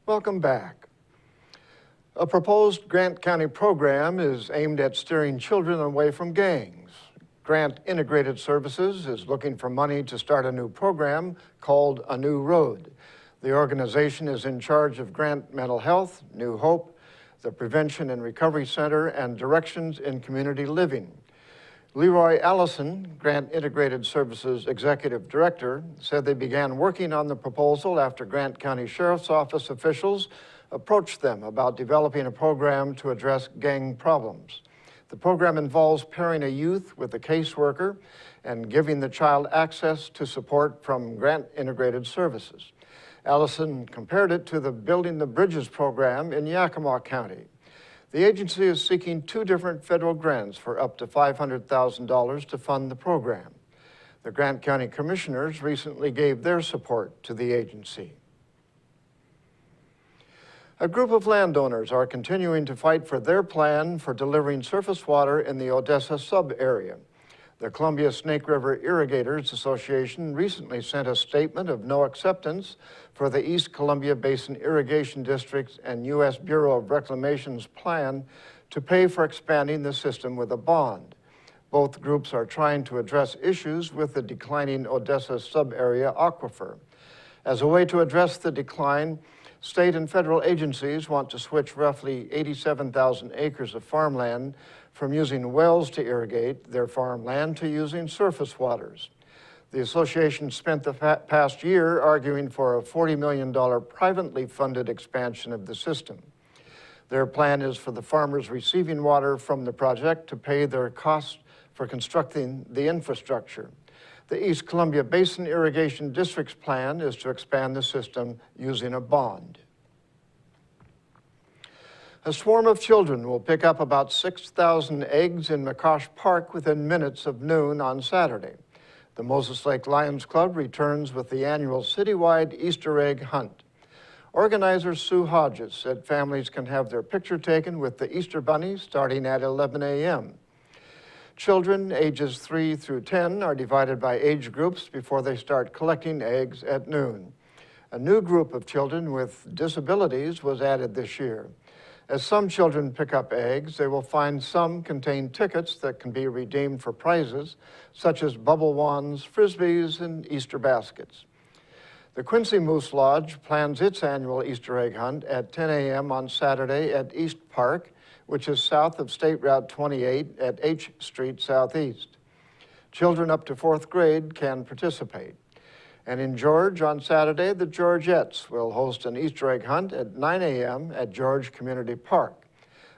Welcome back. A proposed Grant County program is aimed at steering children away from gangs. Grant Integrated Services is looking for money to start a new program called A New Road. The organization is in charge of Grant Mental Health, New Hope, the Prevention and Recovery Center, and Directions in Community Living. Leroy Allison, Grant Integrated Services Executive Director, said they began working on the proposal after Grant County Sheriff's Office officials approached them about developing a program to address gang problems. The program involves pairing a youth with a caseworker and giving the child access to support from Grant Integrated Services. Allison compared it to the Building the Bridges program in Yakima County. The agency is seeking 2 different federal grants for up to $500,000 to fund the program. The Grant County Commissioners recently gave their support to the agency. A group of landowners are continuing to fight for their plan for delivering surface water in the Odessa sub-area. The Columbia Snake River Irrigators Association recently sent a statement of no acceptance for the East Columbia Basin Irrigation District's and U.S. Bureau of Reclamation's plan to pay for expanding the system with a bond. Both groups are trying to address issues with the declining Odessa sub-area aquifer. As a way to address the decline, state and federal agencies want to switch roughly 87,000 acres of farmland from using wells to irrigate their farmland to using surface waters. The association spent the past year arguing for a $40 million privately funded expansion of the system. Their plan is for the farmers receiving water from the project to pay their costs for constructing the infrastructure. The East Columbia Basin Irrigation District's plan is to expand the system using a bond. A swarm of children will pick up about 6,000 eggs in McCosh Park within minutes of noon on Saturday. The Moses Lake Lions Club returns with the annual citywide Easter egg hunt. Organizer Sue Hodges said families can have their picture taken with the Easter Bunny starting at 11 a.m. Children ages 3 through 10 are divided by age groups before they start collecting eggs at noon. A new group of children with disabilities was added this year. As some children pick up eggs, they will find some contain tickets that can be redeemed for prizes, such as bubble wands, frisbees, and Easter baskets. The Quincy Moose Lodge plans its annual Easter egg hunt at 10 a.m. on Saturday at East Park, which is south of State Route 28 at H Street Southeast. Children up to 4th grade can participate. And in George, on Saturday, the Georgettes will host an Easter egg hunt at 9 a.m. at George Community Park.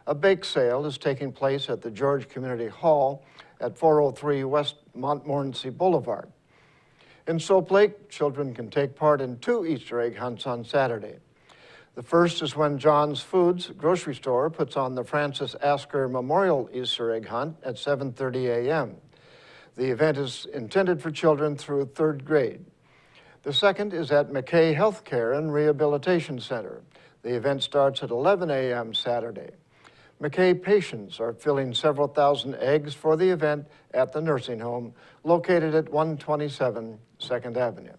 A bake sale is taking place at the George Community Hall at 403 West Montmorency Boulevard. In Soap Lake, children can take part in 2 Easter egg hunts on Saturday. The first is when John's Foods grocery store puts on the Francis Asker Memorial Easter egg hunt at 7:30 a.m. The event is intended for children through 3rd grade. The second is at McKay Healthcare and Rehabilitation Center. The event starts at 11 a.m. Saturday. McKay patients are filling several thousand eggs for the event at the nursing home located at 127 2nd Avenue.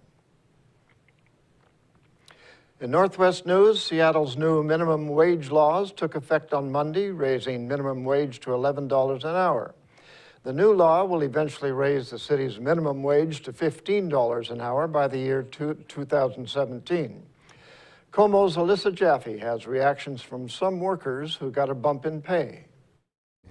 In Northwest news, Seattle's new minimum wage laws took effect on Monday, raising minimum wage to $11 an hour. The new law will eventually raise the city's minimum wage to $15 an hour by the year 2017. Como's Alyssa Jaffe has reactions from some workers who got a bump in pay.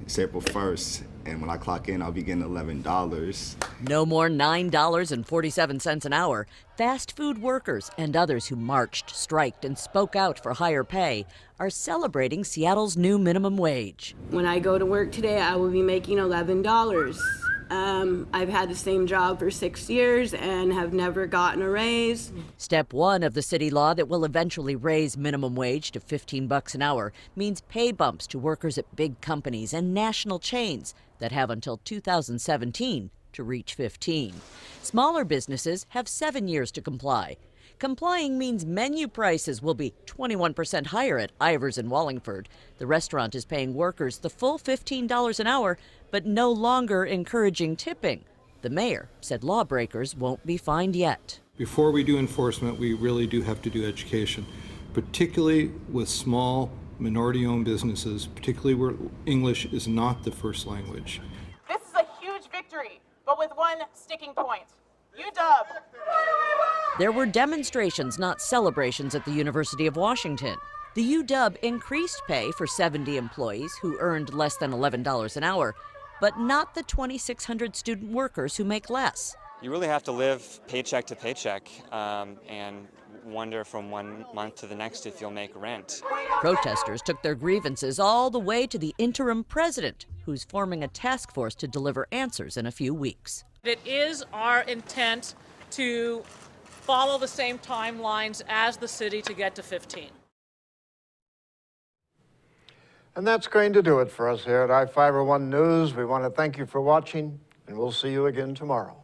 It's April 1st, and when I clock in, I'll be getting $11. No more $9.47 an hour. Fast food workers and others who marched, striked, and spoke out for higher pay are celebrating Seattle's new minimum wage. When I go to work today, I will be making $11. I've had the same job for 6 years and have never gotten a raise. Step 1 of the city law that will eventually raise minimum wage to $15 an hour means pay bumps to workers at big companies and national chains that have until 2017 to reach 15. Smaller businesses have 7 years to comply. Complying means menu prices will be 21% higher at iFIBER in Wallingford. The restaurant is paying workers the full $15 an hour, but no longer encouraging tipping. The mayor said lawbreakers won't be fined yet. Before we do enforcement, we really do have to do education. particularly with small minority-owned businesses, particularly where English is not the first language. This is a huge victory, but with one sticking point. UW. There were demonstrations, not celebrations, at the University of Washington. The UW increased pay for 70 employees who earned less than $11 an hour, but not the 2,600 student workers who make less. You really have to live paycheck to paycheck and wonder from one month to the next if you'll make rent. Protesters took their grievances all the way to the interim president, who's forming a task force to deliver answers in a few weeks. It is our intent to follow the same timelines as the city to get to 15. And that's going to do it for us here at iFIBER 1 News. We want to thank you for watching, and we'll see you again tomorrow.